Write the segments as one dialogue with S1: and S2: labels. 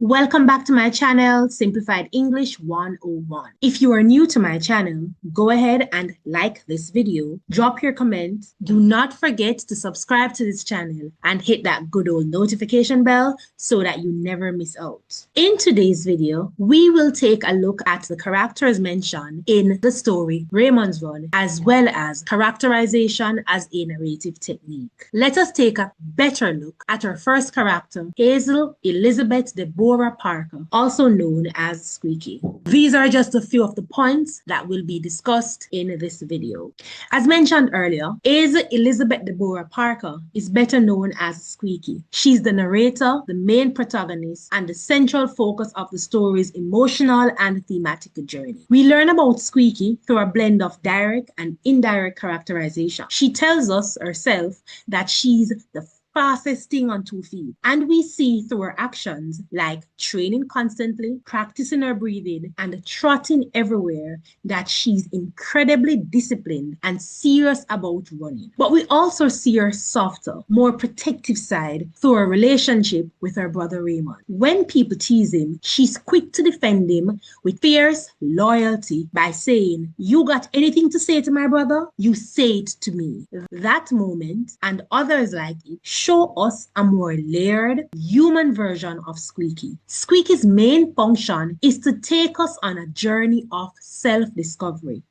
S1: Welcome back to my channel, Simplified English 101. If you are new to my channel, go ahead and like this video, drop your comment. Do not forget to subscribe to this channel and hit that good old notification bell so that you never miss out. In today's video, we will take a look at the characters mentioned in the story Raymond's Run, as well as characterization as a narrative technique. Let us take a better look at our first character, Hazel Elizabeth Deborah Parker, also known as Squeaky. These are just a few of the points that will be discussed in this video. As mentioned earlier, Hazel Elizabeth Deborah Parker is better known as Squeaky. She's the narrator, the main protagonist, and the central focus of the story's emotional and thematic journey. We learn about Squeaky through a blend of direct and indirect characterization. She tells us herself that she's the fastest thing on 2 feet. And we see through her actions like training constantly, practicing her breathing, and trotting everywhere that she's incredibly disciplined and serious about running. But we also see her softer, more protective side through her relationship with her brother Raymond. When people tease him, she's quick to defend him with fierce loyalty by saying, "You got anything to say to my brother? You say it to me." That moment and others like it show us a more layered, human version of Squeaky. Squeaky's main function is to take us on a journey of self-discovery.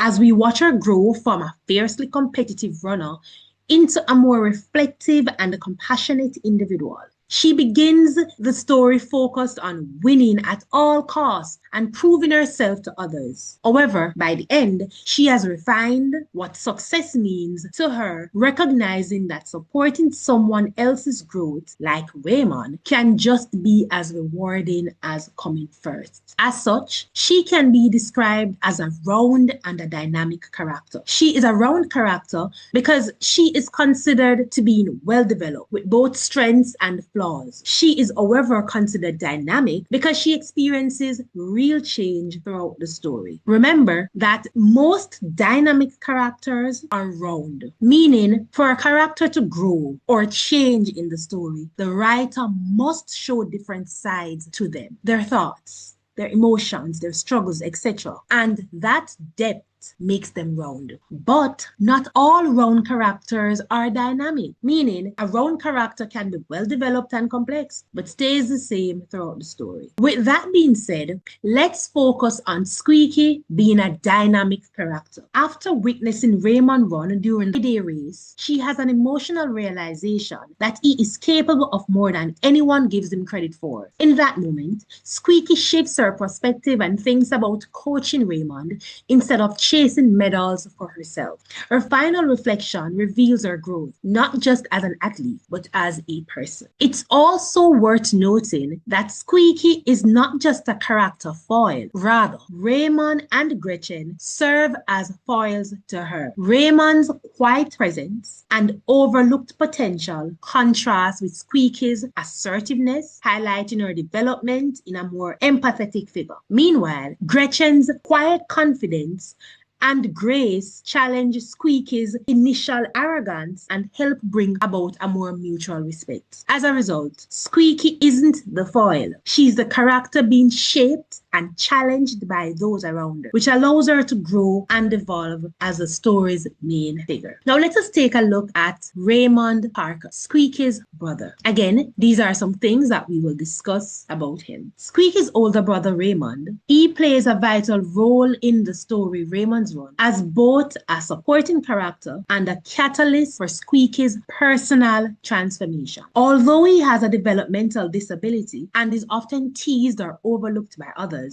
S1: As we watch her grow from a fiercely competitive runner into a more reflective and compassionate individual. She begins the story focused on winning at all costs and proving herself to others. However, by the end, she has refined what success means to her, recognizing that supporting someone else's growth, like Raymond, can just be as rewarding as coming first. As such, she can be described as a round and a dynamic character. She is a round character because she is considered to be well-developed with both strengths and flaws. She is, however, considered dynamic because she experiences real change throughout the story. Remember that most dynamic characters are round, meaning for a character to grow or change in the story, the writer must show different sides to them, their thoughts, their emotions, their struggles, etc. And that depth makes them round. But not all round characters are dynamic, meaning a round character can be well developed and complex, but stays the same throughout the story. With that being said, let's focus on Squeaky being a dynamic character. After witnessing Raymond run during the day race, she has an emotional realization that he is capable of more than anyone gives him credit for. In that moment, Squeaky shifts her perspective and thinks about coaching Raymond instead of chasing medals for herself. Her final reflection reveals her growth, not just as an athlete, but as a person. It's also worth noting that Squeaky is not just a character foil. Rather, Raymond and Gretchen serve as foils to her. Raymond's quiet presence and overlooked potential contrasts with Squeaky's assertiveness, highlighting her development in a more empathetic figure. Meanwhile, Gretchen's quiet confidence and grace challenge Squeaky's initial arrogance and help bring about a more mutual respect. As a result, Squeaky isn't the foil. She's the character being shaped and challenged by those around her, which allows her to grow and evolve as the story's main figure. Now let us take a look at Raymond Parker, Squeaky's brother. Again, these are some things that we will discuss about him. Squeaky's older brother Raymond, he plays a vital role in the story Raymond's Run as both a supporting character and a catalyst for Squeaky's personal transformation. Although he has a developmental disability and is often teased or overlooked by others,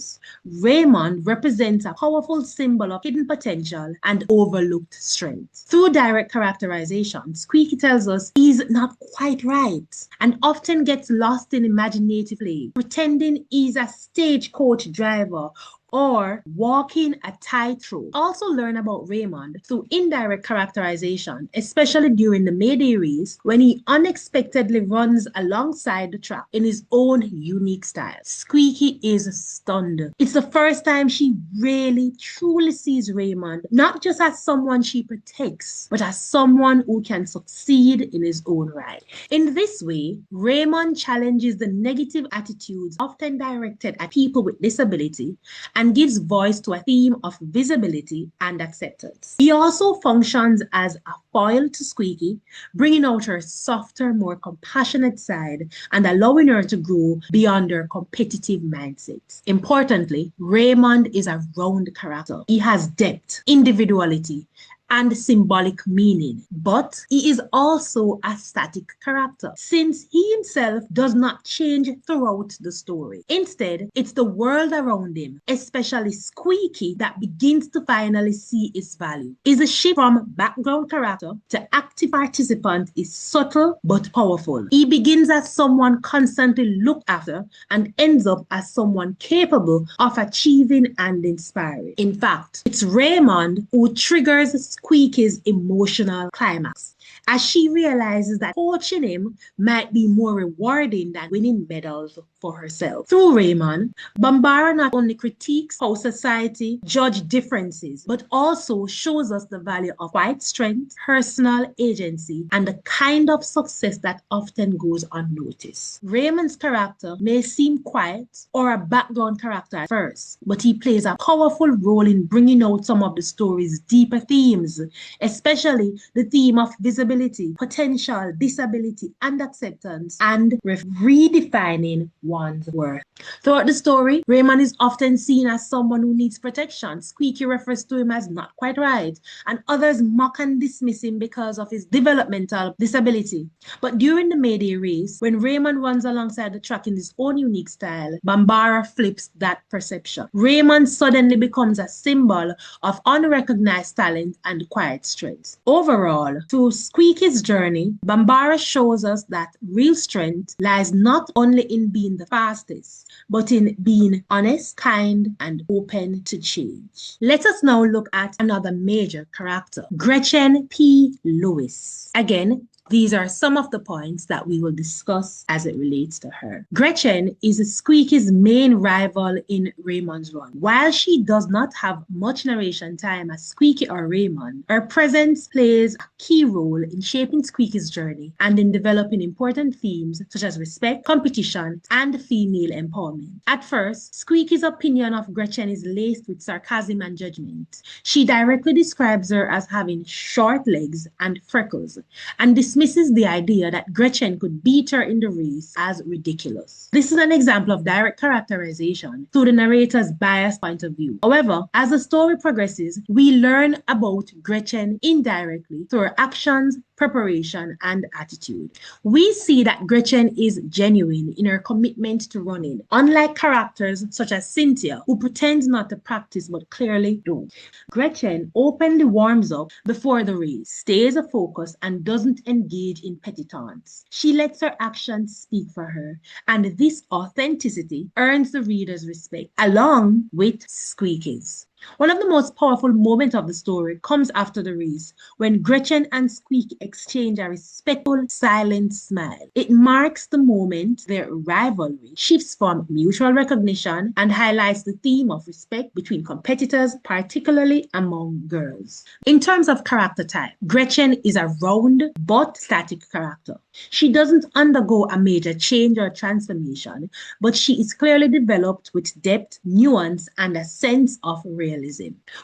S1: Raymond represents a powerful symbol of hidden potential and overlooked strength. Through direct characterization, Squeaky tells us he's not quite right and often gets lost in imaginative play, pretending he's a stagecoach driver or walking a tightrope. Also learn about Raymond through indirect characterization, especially during the Mayday race when he unexpectedly runs alongside the track in his own unique style. Squeaky is stunned. It's the first time she really truly sees Raymond not just as someone she protects, but as someone who can succeed in his own right. In this way, Raymond challenges the negative attitudes often directed at people with disability and gives voice to a theme of visibility and acceptance. He also functions as a foil to Squeaky, bringing out her softer, more compassionate side and allowing her to grow beyond her competitive mindset. Importantly, Raymond is a round character. He has depth, individuality, and symbolic meaning, but he is also a static character since he himself does not change throughout the story. Instead, it's the world around him, especially Squeaky, that begins to finally see its value. His shift from background character to active participant is subtle but powerful. He begins as someone constantly looked after and ends up as someone capable of achieving and inspiring. In fact, it's Raymond who triggers Squeaky's emotional climax, as she realizes that coaching him might be more rewarding than winning medals for herself. Through Raymond, Bambara not only critiques how society judges differences, but also shows us the value of quiet strength, personal agency, and the kind of success that often goes unnoticed. Raymond's character may seem quiet or a background character at first, but he plays a powerful role in bringing out some of the story's deeper themes, especially the theme of visibility, potential, disability, and acceptance, and redefining one's worth. Throughout the story, Raymond is often seen as someone who needs protection. Squeaky refers to him as not quite right, and others mock and dismiss him because of his developmental disability. But during the Mayday race, when Raymond runs alongside the track in his own unique style, Bambara flips that perception. Raymond suddenly becomes a symbol of unrecognized talent and quiet strength. Overall, through Squeaky's journey, Bambara shows us that real strength lies not only in being the fastest, but in being honest, kind, and open to change. Let us now look at another major character, Gretchen P. Lewis. Again, these are some of the points that we will discuss as it relates to her. Gretchen is Squeaky's main rival in Raymond's run. While she does not have much narration time as Squeaky or Raymond, her presence plays a key role in shaping Squeaky's journey and in developing important themes such as respect, competition, and female empowerment. At first, Squeaky's opinion of Gretchen is laced with sarcasm and judgment. She directly describes her as having short legs and freckles, and dismisses the idea that Gretchen could beat her in the race as ridiculous. This is an example of direct characterization through the narrator's biased point of view. However, as the story progresses, we learn about Gretchen indirectly through her actions, preparation, and attitude. We see that Gretchen is genuine in her commitment to running, unlike characters such as Cynthia, who pretends not to practice but clearly do. Gretchen openly warms up before the race, stays focused, and doesn't engage in petty taunts. She lets her actions speak for her, and this authenticity earns the reader's respect, along with Squeaky's. One of the most powerful moments of the story comes after the race, when Gretchen and Squeaky exchange a respectful, silent smile. It marks the moment their rivalry shifts from mutual recognition and highlights the theme of respect between competitors, particularly among girls. In terms of character type, Gretchen is a round but static character. She doesn't undergo a major change or transformation, but she is clearly developed with depth, nuance, and a sense of realism.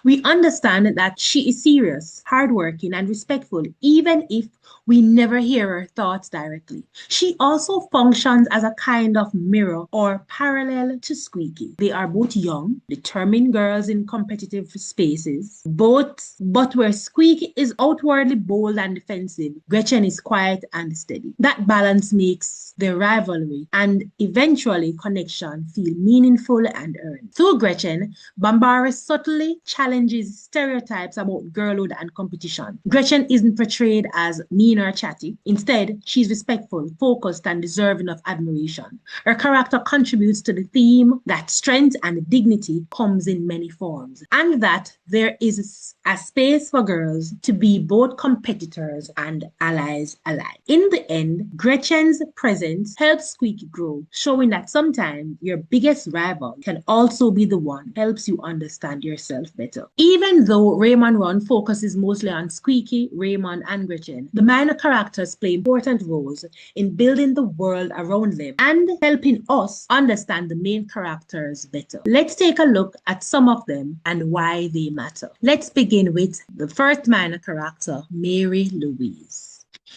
S1: We understand that she is serious, hardworking, and respectful, even if we never hear her thoughts directly. She also functions as a kind of mirror or parallel to Squeaky. They are both young, determined girls in competitive spaces, but where Squeaky is outwardly bold and defensive, Gretchen is quiet and steady. That balance makes their rivalry and eventually connection feel meaningful and earned. Through Gretchen, Bambara subtly challenges stereotypes about girlhood and competition. Gretchen isn't portrayed as mean or chatty. Instead, she's respectful, focused, and deserving of admiration. Her character contributes to the theme that strength and dignity comes in many forms, and that there is a space for girls to be both competitors and allies alike. In the end, Gretchen's presence helps Squeaky grow, showing that sometimes your biggest rival can also be the one who helps you understand yourself better. Even though Raymond Run focuses mostly on Squeaky, Raymond, and Gretchen, the minor characters play important roles in building the world around them and helping us understand the main characters better. Let's take a look at some of them and why they matter. Let's begin with the first minor character, Mary Louise.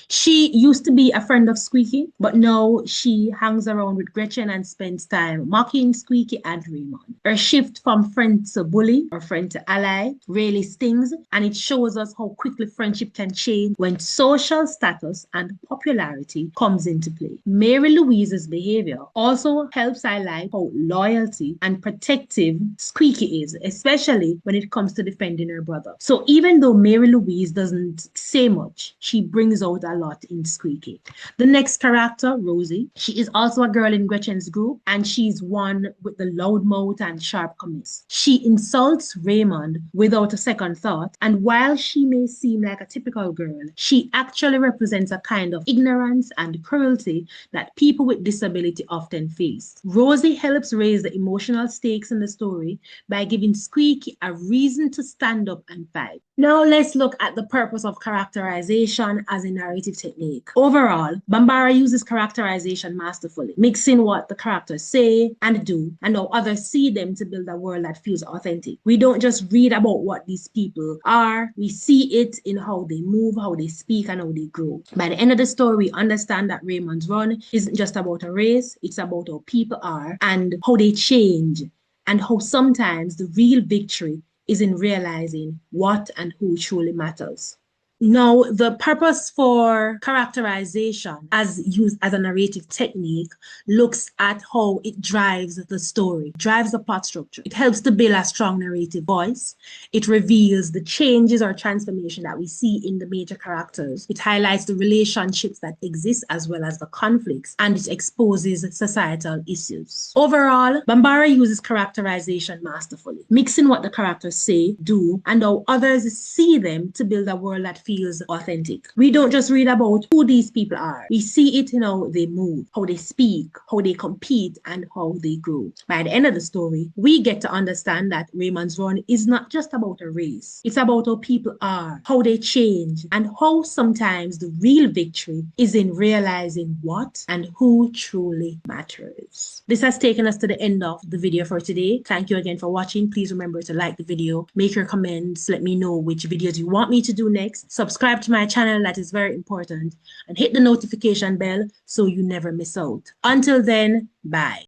S1: She used to be a friend of Squeaky, but now she hangs around with Gretchen and spends time mocking Squeaky and Raymond. Her shift from friend to bully or friend to ally really stings, and it shows us how quickly friendship can change when social status and popularity comes into play. Mary Louise's behavior also helps highlight how loyalty and protective Squeaky is, especially when it comes to defending her brother. So even though Mary Louise doesn't say much, she brings out a lot in Squeaky. The next character, Rosie, she is also a girl in Gretchen's group, and she's one with the loud mouth and sharp comments. She insults Raymond without a second thought, and while she may seem like a typical girl, she actually represents a kind of ignorance and cruelty that people with disability often face. Rosie helps raise the emotional stakes in the story by giving Squeaky a reason to stand up and fight. Now let's look at the purpose of characterization as a narrative technique. Overall, Bambara uses characterization masterfully, mixing what the characters say and do and how others see them to build a world that feels authentic. We don't just read about what these people are, we see it in how they move, how they speak, and how they grow. By the end of the story, we understand that Raymond's Run isn't just about a race, it's about how people are and how they change, and how sometimes the real victory is in realizing what and who truly matters. Now, the purpose for characterization as used as a narrative technique looks at how it drives the story, drives the plot structure. It helps to build a strong narrative voice. It reveals the changes or transformation that we see in the major characters. It highlights the relationships that exist as well as the conflicts, and it exposes societal issues. Overall, Bambara uses characterization masterfully, mixing what the characters say, do, and how others see them to build a world that feels authentic. We don't just read about who these people are. We see it in how they move, how they speak, how they compete, and how they grow. By the end of the story, we get to understand that Raymond's Run is not just about a race. It's about how people are, how they change, and how sometimes the real victory is in realizing what and who truly matters. This has taken us to the end of the video for today. Thank you again for watching. Please remember to like the video, make your comments, let me know which videos you want me to do next. Subscribe to my channel, that is very important, and hit the notification bell so you never miss out. Until then, bye.